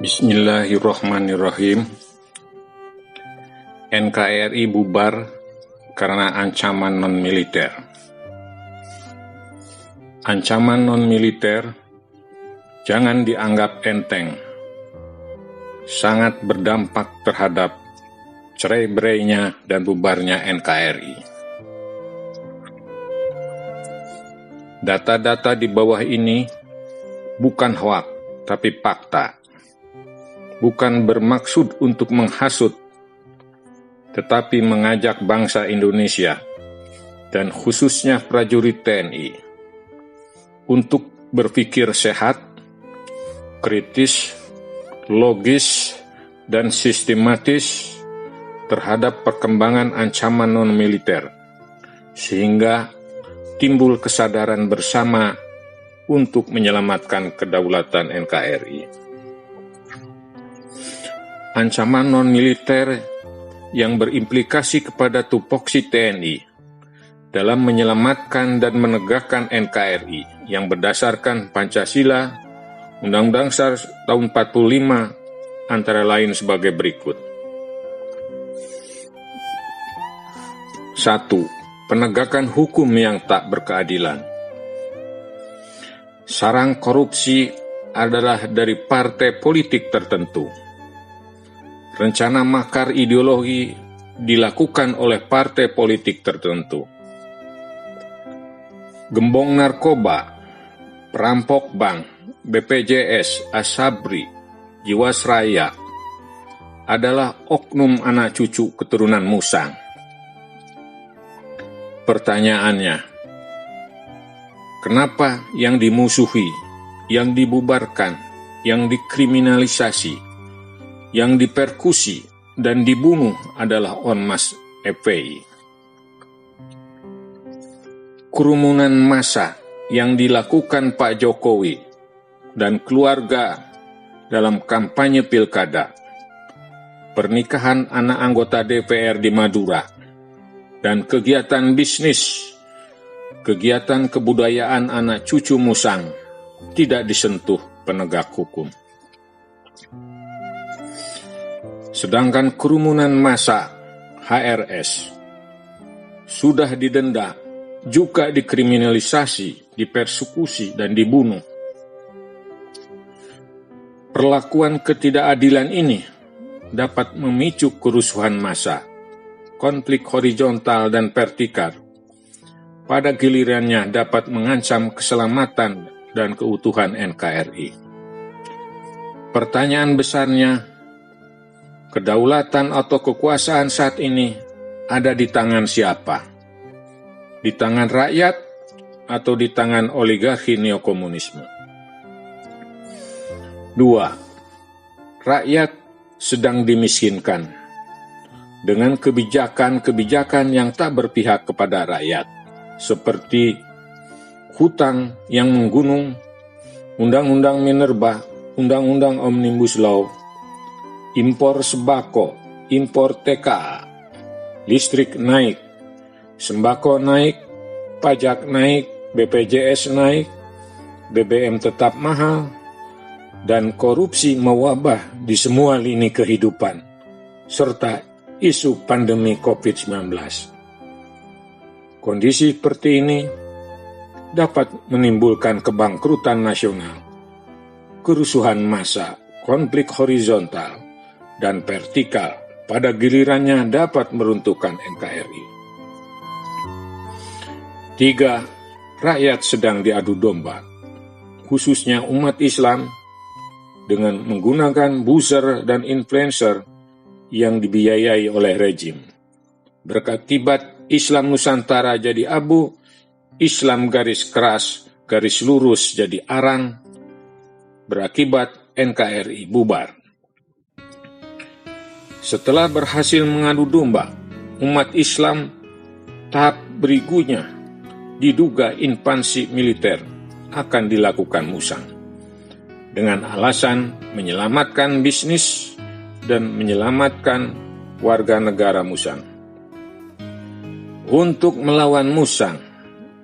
Bismillahirrahmanirrahim. NKRI bubar karena ancaman non-militer. Ancaman non-militer jangan dianggap enteng. Sangat berdampak terhadap cerai-berainya dan bubarnya NKRI. Data-data di bawah ini bukan hoak, tapi fakta. Bukan bermaksud untuk menghasut, tetapi mengajak bangsa Indonesia, dan khususnya prajurit TNI, untuk berpikir sehat, kritis, logis, dan sistematis terhadap perkembangan ancaman non-militer, sehingga timbul kesadaran bersama untuk menyelamatkan kedaulatan NKRI. Ancaman non-militer yang berimplikasi kepada tupoksi TNI dalam menyelamatkan dan menegakkan NKRI yang berdasarkan Pancasila, Undang-Undang Dasar tahun 45 antara lain sebagai berikut. 1. Penegakan hukum yang tak berkeadilan. Sarang korupsi adalah dari partai politik tertentu. Rencana makar ideologi dilakukan oleh partai politik tertentu. Gembong narkoba, perampok bank, BPJS, Asabri, Jiwasraya adalah oknum anak cucu keturunan Musang. Pertanyaannya, kenapa yang dimusuhi, yang dibubarkan, yang dikriminalisasi, yang dipersekusi dan dibunuh adalah Ormas FPI? Kerumunan massa yang dilakukan Pak Jokowi dan keluarga dalam kampanye pilkada, pernikahan anak anggota DPR di Madura, dan kegiatan bisnis, kegiatan kebudayaan anak cucu Musang tidak disentuh penegak hukum. Sedangkan kerumunan massa HRS sudah didenda, juga dikriminalisasi, dipersekusi, dan dibunuh. Perlakuan ketidakadilan ini dapat memicu kerusuhan massa, konflik horizontal dan vertikal. Pada gilirannya dapat mengancam keselamatan dan keutuhan NKRI. Pertanyaan besarnya, kedaulatan atau kekuasaan saat ini ada di tangan siapa? Di tangan rakyat atau di tangan oligarki neokomunisme? 2. Rakyat sedang dimiskinkan dengan kebijakan-kebijakan yang tak berpihak kepada rakyat, seperti hutang yang menggunung, Undang-Undang Minerba, Undang-Undang Omnibus Law, impor sembako, impor TKA, listrik naik, sembako naik, pajak naik, BPJS naik, BBM tetap mahal, dan korupsi mewabah di semua lini kehidupan, serta isu pandemi COVID-19. Kondisi seperti ini dapat menimbulkan kebangkrutan nasional, kerusuhan massa, konflik horizontal, dan vertikal pada gilirannya dapat meruntuhkan NKRI. 3. Rakyat sedang diadu domba, khususnya umat Islam, dengan menggunakan buzzer dan influencer yang dibiayai oleh rejim. Berakibat Islam Nusantara jadi abu, Islam garis keras, garis lurus jadi arang, berakibat NKRI bubar. Setelah berhasil mengadu domba, umat Islam tahap berikutnya diduga invasi militer akan dilakukan Musang dengan alasan menyelamatkan bisnis dan menyelamatkan warga negara Musang. Untuk melawan Musang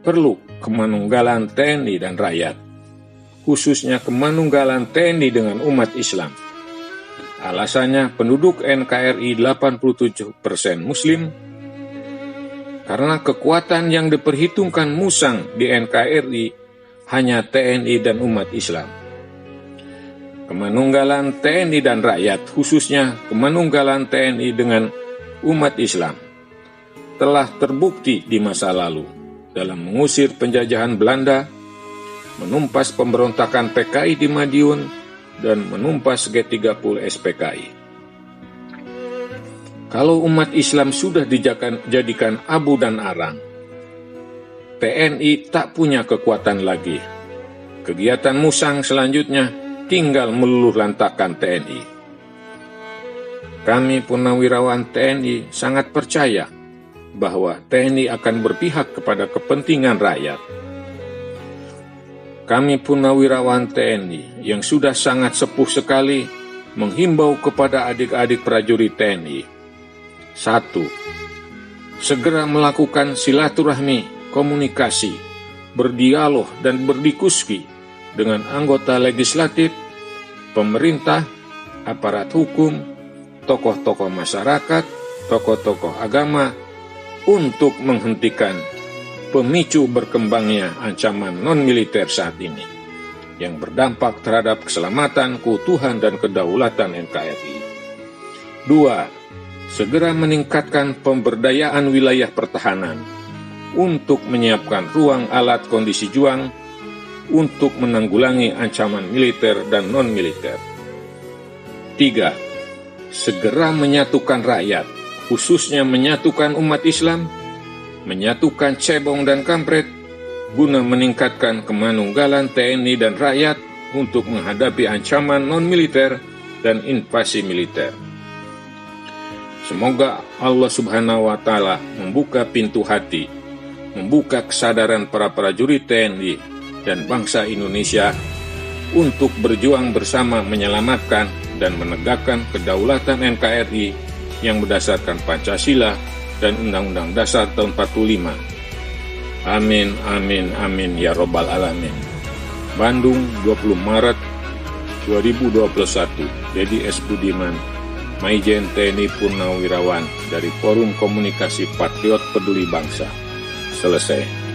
perlu kemanunggalan TNI dan rakyat, khususnya kemanunggalan TNI dengan umat Islam, Alasannya penduduk NKRI 87% Muslim, karena kekuatan yang diperhitungkan musang di NKRI hanya TNI dan umat Islam. Kemanunggalan TNI dan rakyat, khususnya kemanunggalan TNI dengan umat Islam, telah terbukti di masa lalu dalam mengusir penjajahan Belanda, menumpas pemberontakan PKI di Madiun, dan menumpas G30 SPKI. Kalau umat Islam sudah dijadikan abu dan arang, TNI tak punya kekuatan lagi. Kegiatan musang selanjutnya tinggal meluluh lantakkan TNI. Kami purnawirawan TNI sangat percaya bahwa TNI akan berpihak kepada kepentingan rakyat. Kami purnawirawan TNI yang sudah sangat sepuh sekali menghimbau kepada adik-adik prajurit TNI. 1. Segera melakukan silaturahmi, komunikasi, berdialog dan berdiskusi dengan anggota legislatif, pemerintah, aparat hukum, tokoh-tokoh masyarakat, tokoh-tokoh agama untuk menghentikan pemicu berkembangnya ancaman non-militer saat ini yang berdampak terhadap keselamatan, keutuhan, dan kedaulatan NKRI. 2. Segera meningkatkan pemberdayaan wilayah pertahanan untuk menyiapkan ruang alat kondisi juang untuk menanggulangi ancaman militer dan non-militer. 3. Segera menyatukan rakyat, khususnya menyatukan umat Islam, menyatukan cebong dan kampret, guna meningkatkan kemanunggalan TNI dan rakyat untuk menghadapi ancaman non-militer dan invasi militer. Semoga Allah Subhanahu wa Ta'ala membuka pintu hati, membuka kesadaran para prajurit TNI dan bangsa Indonesia untuk berjuang bersama menyelamatkan dan menegakkan kedaulatan NKRI yang berdasarkan Pancasila dan Undang-Undang Dasar tahun 45. Amin, amin, amin, ya Robbal Alamin. Bandung, 20 Maret 2021. Dedi S. Budiman, Maijen TNI Purnawirawan dari Forum Komunikasi Patriot Peduli Bangsa. Selesai.